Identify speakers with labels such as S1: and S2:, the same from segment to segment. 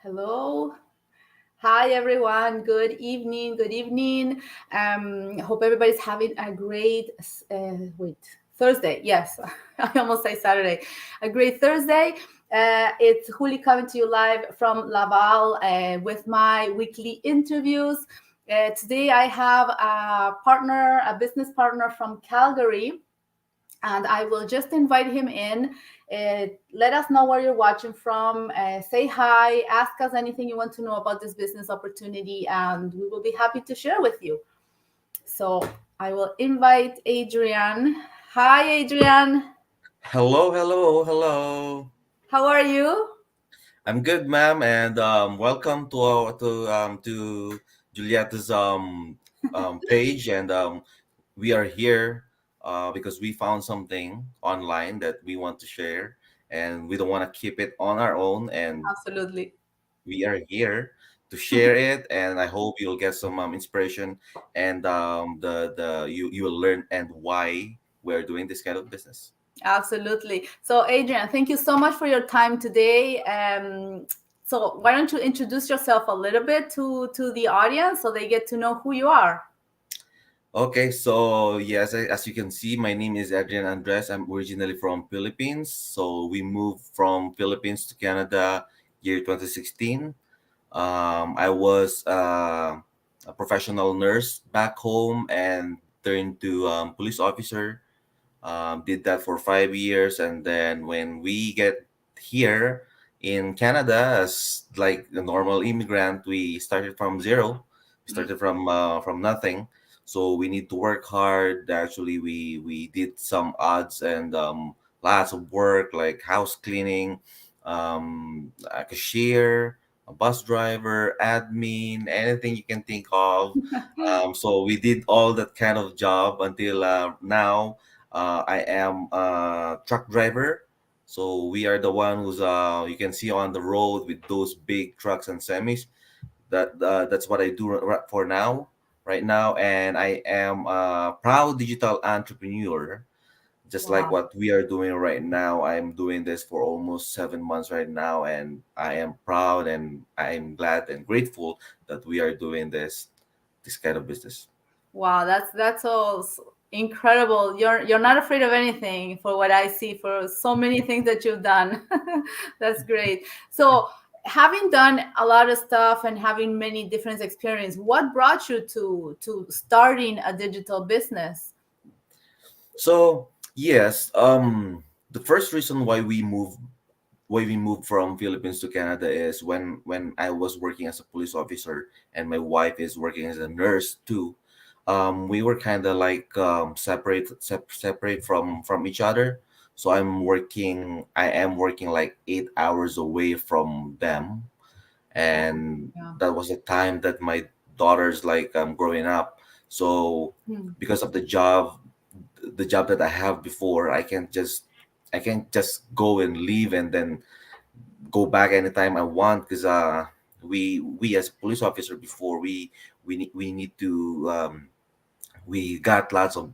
S1: Hello. Hi, everyone. Good evening. Good evening. Hope everybody's having a great, Thursday. Yes, I almost say Saturday. A great Thursday. It's Juli coming to you live from Laval with my weekly interviews. Today, I have a business partner from Calgary, and I will just invite him in. Let us know where you're watching from. Say hi, ask us anything you want to know about this business opportunity, and we will be happy to share with you. So I will invite Adrian. Hi, Adrian.
S2: Hello, hello, hello.
S1: How are you?
S2: I'm good, ma'am, and welcome to Julieta's page, and we are here because we found something online that we want to share, and we don't want to keep it on our own, and
S1: Absolutely.
S2: we are here to share it, and I hope you'll get some inspiration, and you will learn and why we're doing this kind of business.
S1: Absolutely. So, Adrian, thank you so much for your time today. So, why don't you introduce yourself a little bit to the audience so they get to know who you are?
S2: Okay, so yes, as you can see, my name is Edrian Andres. I'm originally from Philippines. So we moved from Philippines to Canada year 2016. I was a professional nurse back home and turned to police officer. Did that for 5 years, and then when we get here in Canada as like a normal immigrant, we started from zero. We
S1: Mm.
S2: started from nothing, so we need to work hard. Actually, we did some odds and lots of work like house cleaning, a cashier, a bus driver, admin, anything you can think of. So we did all that kind of job until now. I am a truck driver, so we are the one who's you can see on the road with those big trucks and semis. That's what I do for now, right now, and I am a proud digital entrepreneur. Just like
S1: Wow.
S2: what we are doing right now, I'm doing this for almost 7 months right now, and I am proud and I'm glad and grateful that we are doing this kind of business.
S1: Wow, that's all incredible. You're not afraid of anything for what I see for so many things that you've done. That's great. So, having done a lot of stuff and having many different experience, what brought you to starting a digital business?
S2: So yes, the first reason why we moved from Philippines to Canada is when I was working as a police officer and my wife is working as a nurse too. We were kind of like separate from each other. So I am working like 8 hours away from them,
S1: Oh,
S2: and
S1: yeah.
S2: that was the time that my daughter's like growing up. So
S1: Hmm.
S2: because of the job that I have before, I can't just go and leave and then go back anytime I want, because we as police officer before, we need to we got lots of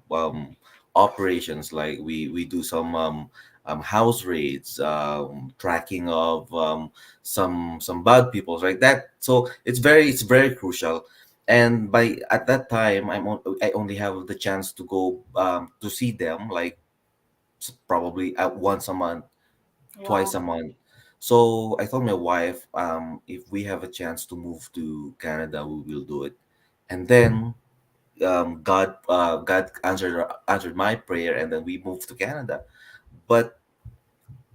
S2: operations, like we do some house raids, tracking of some bad people like that. So it's very crucial. And by at that time, I only have the chance to go to see them like probably at once a month, twice
S1: Wow.
S2: a month. So I told my wife, if we have a chance to move to Canada, we will do it. And then God answered my prayer, and then we moved to Canada. But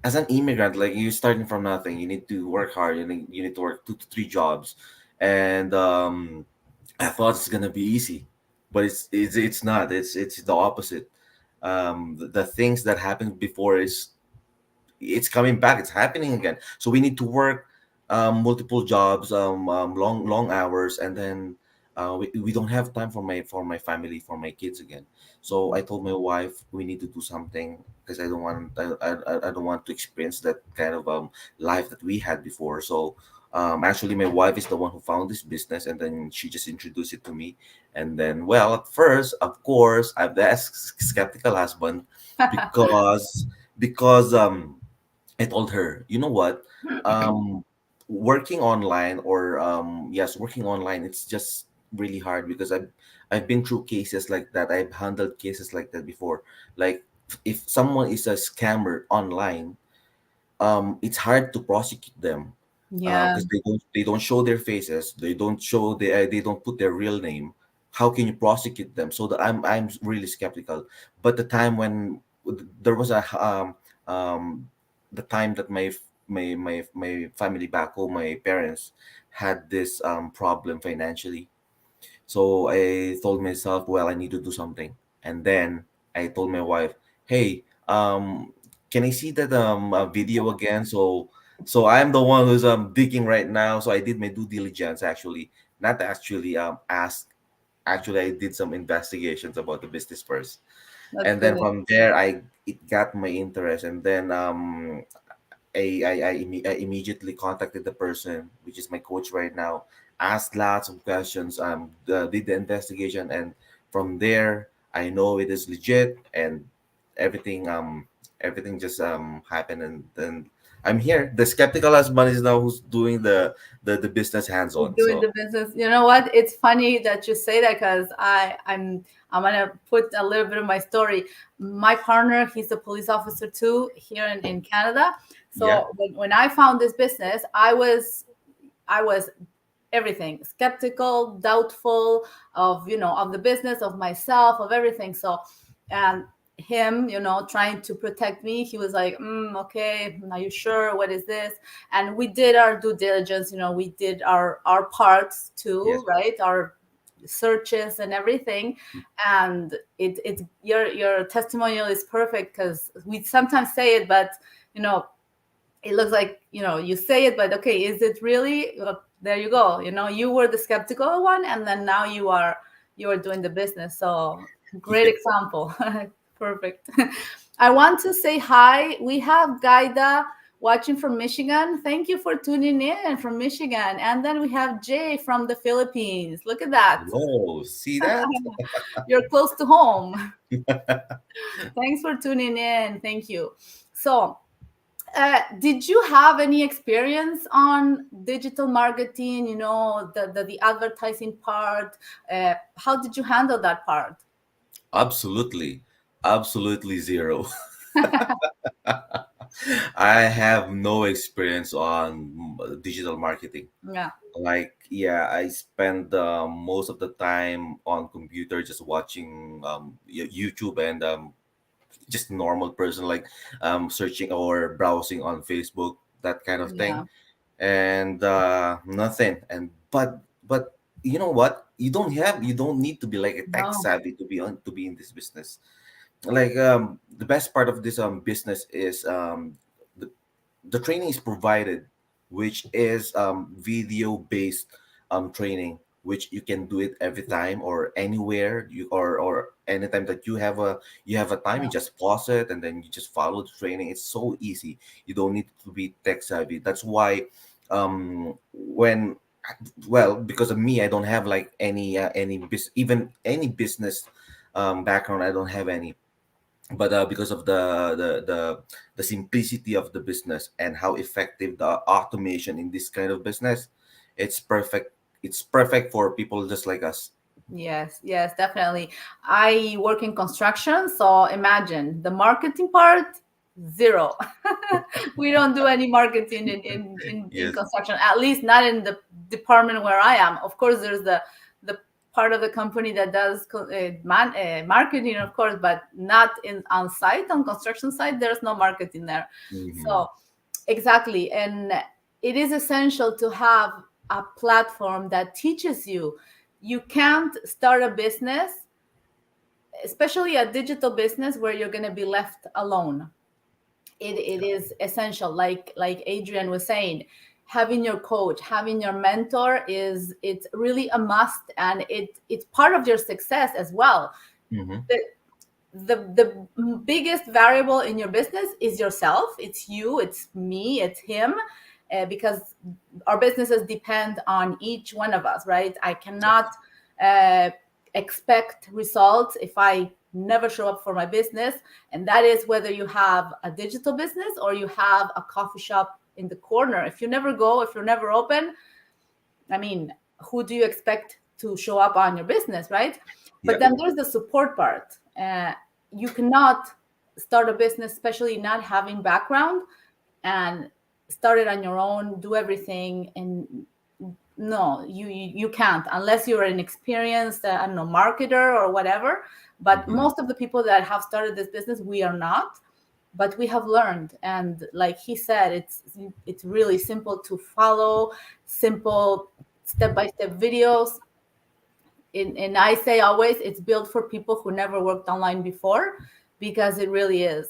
S2: as an immigrant, like you're starting from nothing, you need to work hard. You need to work 2 to 3 jobs, and I thought it's gonna be easy, but it's not. It's the opposite. The things that happened before is it's coming back, it's happening again, so we need to work multiple jobs, long hours, and then we don't have time for my family, for my kids again. So I told my wife we need to do something, because I don't want to experience that kind of life that we had before. So actually my wife is the one who found this business, and then she just introduced it to me. And then, well, at first, of course, I'm the skeptical husband, because I told her, you know what? Um, working online, or yes, working online, it's just really hard because I've been through cases like that. I've handled cases like that before. Like, if someone is a scammer online, it's hard to prosecute them,
S1: Yeah,
S2: because they don't show their faces, they don't put their real name. How can you prosecute them? So that I'm really skeptical. But the time when there was a the time that my family back home, my parents had this problem financially. So I told myself, well, I need to do something. And then I told my wife, hey, can I see that video again? So I'm the one who's digging right now. So I did my due diligence, actually, not actually ask. Actually, I did some investigations about the business first,
S1: that's
S2: and then
S1: good.
S2: from there, I it got my interest, and then I immediately contacted the person, which is my coach right now, asked lots of questions, did the investigation, and from there, I know it is legit, and everything, everything just happened, and then I'm here. The skeptical husband is now who's doing the business hands
S1: You're
S2: on.
S1: doing
S2: So
S1: the business. You know what? It's funny that you say that because I'm gonna put a little bit of my story. My partner, he's a police officer too here in Canada.
S2: yeah,
S1: So when I found this business, I was everything skeptical, doubtful of of the business, of myself, of everything. So and him trying to protect me, he was like, okay, are you sure, what is this? And we did our due diligence, we did our parts
S2: yes,
S1: too, right? Our searches and everything. And it's your testimonial is perfect because we sometimes say it, but you know it looks like you say it, but okay, is it really? Well, there you go, you were the skeptical one, and then now you are doing the business. So great
S2: yeah.
S1: example. Perfect. I want to say hi. We have Gaida watching from Michigan. Thank you for tuning in from Michigan. And then we have Jay from the Philippines. Look at that.
S2: Whoa, see that?
S1: You're close to home. Thanks for tuning in. Thank you. So did you have any experience on digital marketing? The advertising part. How did you handle that part?
S2: Absolutely, absolutely zero. I have no experience on digital marketing.
S1: Yeah,
S2: Like, yeah, I spend most of the time on computer just watching YouTube, and just normal person, like searching or browsing on Facebook, that kind of thing,
S1: yeah,
S2: and nothing. And but you know what? You don't need to be like a tech
S1: no,
S2: savvy to be in this business. Like, the best part of this business is the, the training is provided, which is video based training, which you can do it every time or anywhere, or anytime that you have a time, you
S1: yeah,
S2: just pause it and then you just follow the training. It's so easy. You don't need to be tech savvy. That's why when well, because of me, I don't have like even any business background. I don't have any, but because of the simplicity of the business and how effective the automation in this kind of business, it's perfect. It's perfect for people just like us.
S1: yes, yes, definitely. I work in construction, so imagine the marketing part, zero. We don't do any marketing in
S2: Yes.
S1: construction, at least not in the department where I am. Of course, there's the part of the company that does marketing, of course, but not in on site, on construction site. There's no marketing there.
S2: Hmm.
S1: So exactly, and it is essential to have a platform that teaches you. You can't start a business, especially a digital business, where you're going to be left alone. It is essential, like Adrian was saying, having your coach, having your mentor, it's really a must, and it's part of your success as well.
S2: Hmm.
S1: The biggest variable in your business is yourself. It's you, it's me, it's him, because our businesses depend on each one of us, right? I cannot
S2: Yes.
S1: uh, expect results if I never show up for my business. And that is whether you have a digital business or you have a coffee shop in the corner. If you never go, if you're never open, I mean, who do you expect to show up on your business, right? But
S2: Yeah.
S1: then there's the support part. You cannot start a business, especially not having background, and start it on your own, do everything, and no, you can't unless you're an experienced, I don't know, marketer or whatever. But
S2: Hmm.
S1: most of the people that have started this business, we are not, but we have learned. And like he said, it's really simple to follow, simple step-by-step videos. And I say always, it's built for people who never worked online before, because it really is.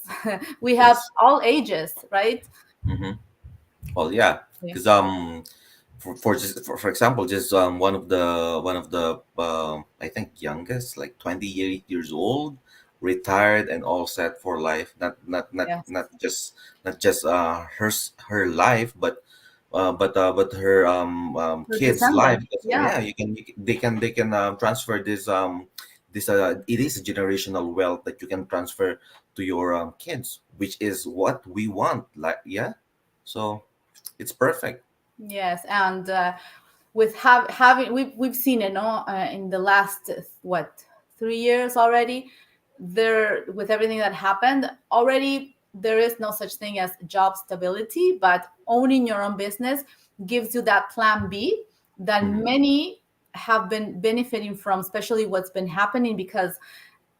S1: We have
S2: Yes.
S1: all ages, right?
S2: Hmm. Well, yeah,
S1: Yeah.
S2: because for example, just one of the I think youngest, like 28 years old, retired and all set for life.
S1: Yes.
S2: Not just her life, but her
S1: For
S2: kids' life.
S1: December.
S2: Because,
S1: Yeah.
S2: yeah, they can transfer this it is a generational wealth that you can transfer to your kids, which is what we want. Like, yeah, so it's perfect.
S1: Yes. And with having, we've seen it, no, in the last what, 3 years already, there, with everything that happened already, there is no such thing as job stability, but owning your own business gives you that plan B that
S2: Hmm.
S1: many have been benefiting from, especially what's been happening, because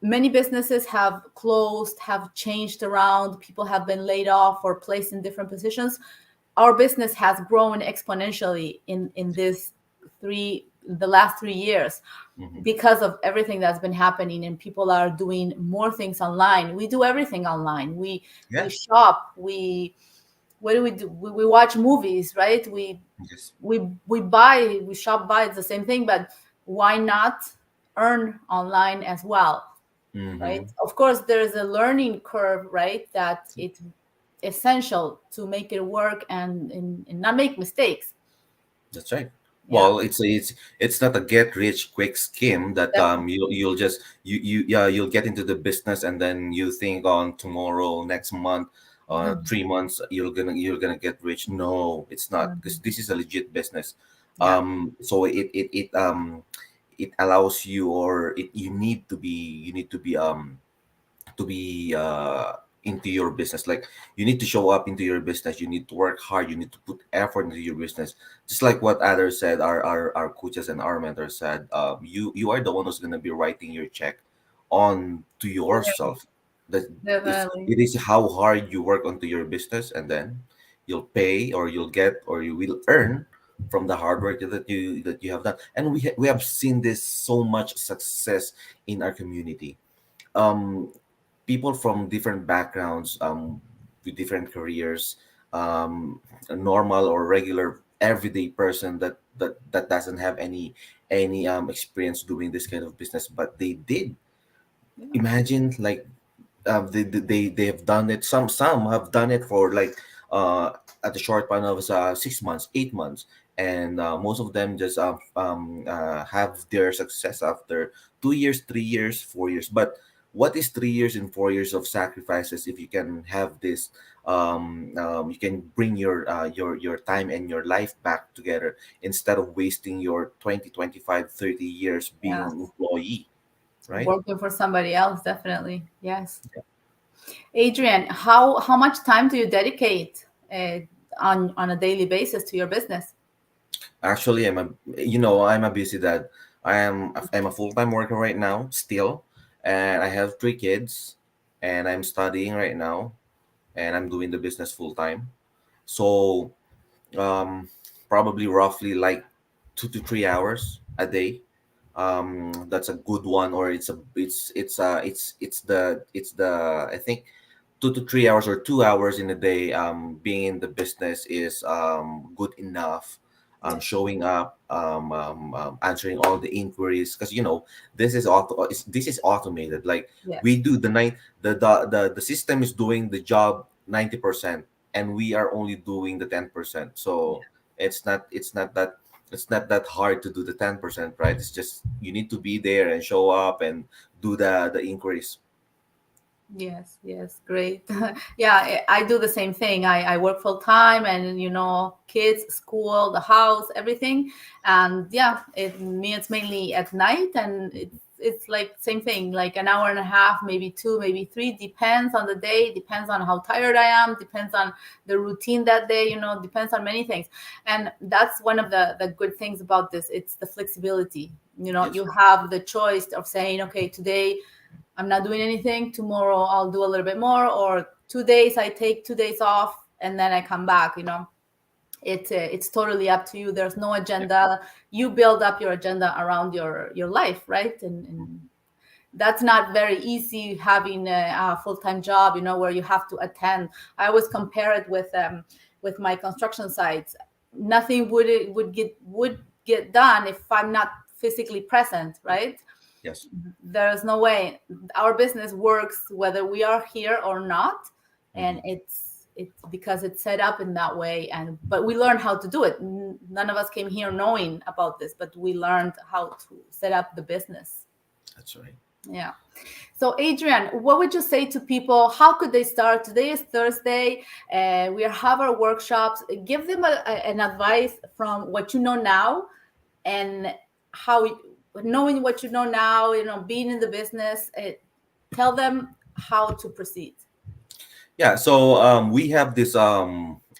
S1: many businesses have closed, have changed around, people have been laid off or placed in different positions. Our business has grown exponentially in this the last 3 years,
S2: Hmm.
S1: because of everything that's been happening, and people are doing more things online. We do everything online. We
S2: Yeah.
S1: shop, we what do we do? We watch movies, right?
S2: Yes.
S1: We buy, we shop, buy, it's the same thing. But why not earn online as well, right?
S2: Hmm.
S1: Of course, there's a learning curve, right? That it's essential to make it work, and not make mistakes.
S2: That's right.
S1: Yeah,
S2: Well, it's not a get rich quick scheme that
S1: definitely.
S2: you'll just you yeah, you'll get into the business and then you think on tomorrow, next month, 3 months you're gonna get rich. No, it's not, because this is a legit business.
S1: Yeah.
S2: So it allows you, or it you need to be into your business. Like, you need to show up into your business, you need to work hard, you need to put effort into your business, just like what others said, our coaches and our mentors said. You are the one who's going to be writing your check on to
S1: Yeah,
S2: yourself. That
S1: definitely.
S2: it is how hard you work onto your business, and then you'll pay, or you'll get, or you will earn from the hard work that you have done. And we have seen this so much success in our community. um People from different backgrounds, with different careers, a normal or regular everyday person that doesn't have any experience doing this kind of business, but they did.
S1: Yeah.
S2: Imagine, like, they have done it. Some have done it for, like, uh at the short span of 6 months, 8 months, and most of them just have their success after 2 years, 3 years, 4 years. But what is 3 years and 4 years of sacrifices if you can have this? You can bring your time and your life back together, instead of wasting your 20, 25, 30 years being an
S1: Yes.
S2: employee, right?
S1: Working for somebody else, definitely. Yes. Adrian, how much time do you dedicate on a daily basis to your business?
S2: Actually, I'm a busy dad. I'm a full-time worker right now still, and I have 3 kids, and I'm studying right now, and I'm doing the business full time. So, um, probably roughly like 2 to 3 hours a day. That's a good one, or it's the I think 2 to 3 hours or 2 hours in a day. Being in the business is good enough.
S1: Yes.
S2: Showing up, answering all the inquiries, because this is automated. Like, we
S1: Yes.
S2: do the night the system is doing the job 90%, and we are only doing the 10%. So it's not that hard to do the 10%, right? It's just you need to be there and show up and do the inquiries.
S1: Yes, yes, great. Yeah, I do the same thing. I work full time, and kids, school, the house, everything. And yeah, it's mainly at night, and it's like same thing, like an hour and a half, maybe two, maybe three, depends on the day, depends on how tired I am, depends on the routine that day, depends on many things. And that's one of the good things about this. It's the flexibility. You
S2: Yes.
S1: have the choice of saying, okay, today I'm not doing anything. Tomorrow I'll do a little bit more, or 2 days I take 2 days off and then I come back. It's totally up to you. There's no
S2: Yep.
S1: agenda. You build up your agenda around your life, right? And that's not very easy having a full-time job, where you have to attend. I always compare it with my construction sites. Nothing would get done if I'm not physically present, right?
S2: Yes.
S1: There's no way. Our business works whether we are here or not, and
S2: Hmm.
S1: it's because it's set up in that way. And but we learned how to do it. None of us came here knowing about this, but we learned how to set up the business.
S2: That's right.
S1: Yeah. So, Adrian, what would you say to people? How could they start? Today is Thursday. We have our workshops. Give them an advice from what you know now, and how, knowing what you know now, being in the business. Tell them how to proceed.
S2: Yeah, so we have this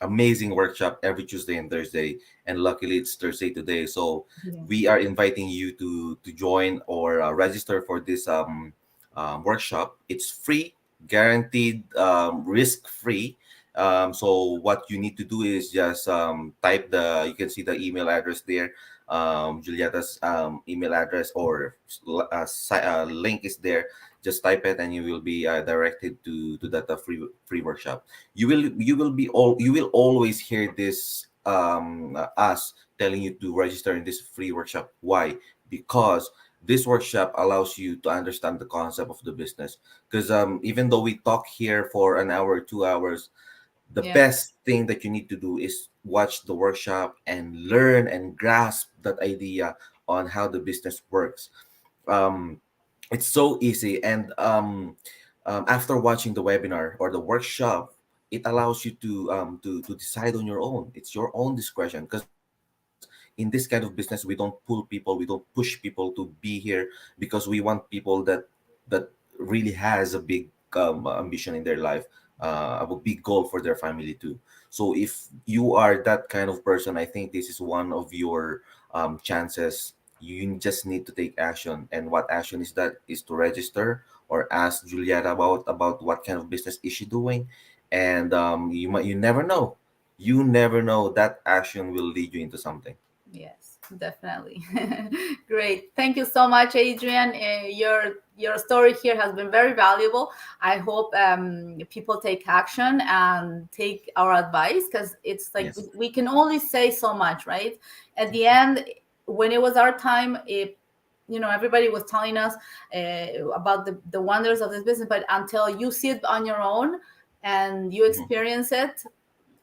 S2: amazing workshop every Tuesday and Thursday, and luckily it's Thursday today. So
S1: Yeah.
S2: we are inviting you to join or register for this workshop. It's free, guaranteed, risk free. So what you need to do is just type the. You can see the email address there. Julieta's email address or link is there. Just type it and you will be directed to that free workshop. You will always hear this us telling you to register in this free workshop. Why? Because this workshop allows you to understand the concept of the business. Because even though we talk here for an hour 2 hours, the
S1: Yeah.
S2: best thing that you need to do is watch the workshop and learn and grasp that idea on how the business works. um, it's so easy, and after watching the webinar or the workshop, it allows you to decide on your own. It's your own discretion, because in this kind of business we don't pull people, we don't push people to be here, because we want people that really has a big ambition in their life, a big goal for their family too. So if you are that kind of person, I think this is one of your chances. You just need to take action, and what action is that? Is to register or ask Julieta about what kind of business is she doing. And you never know, that action will lead you into something.
S1: Yes, definitely. Great. Thank you so much, Adrian. Your story here has been very valuable. I hope people take action and take our advice, because it's like
S2: Yes.
S1: we can only say so much, right? At the end, when it was our time, everybody was telling us about the wonders of this business, but until you see it on your own and you
S2: Mhm.
S1: experience it,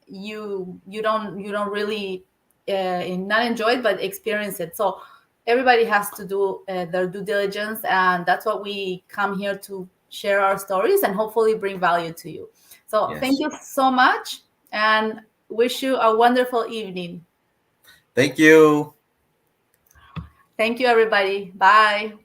S1: you don't really not enjoy it but experience it. So everybody has to do their due diligence, and that's what we come here to share our stories and hopefully bring value to you. So thank
S2: Yes.
S1: you so much, and wish you a wonderful evening.
S2: Thank you.
S1: Thank you, everybody. Bye.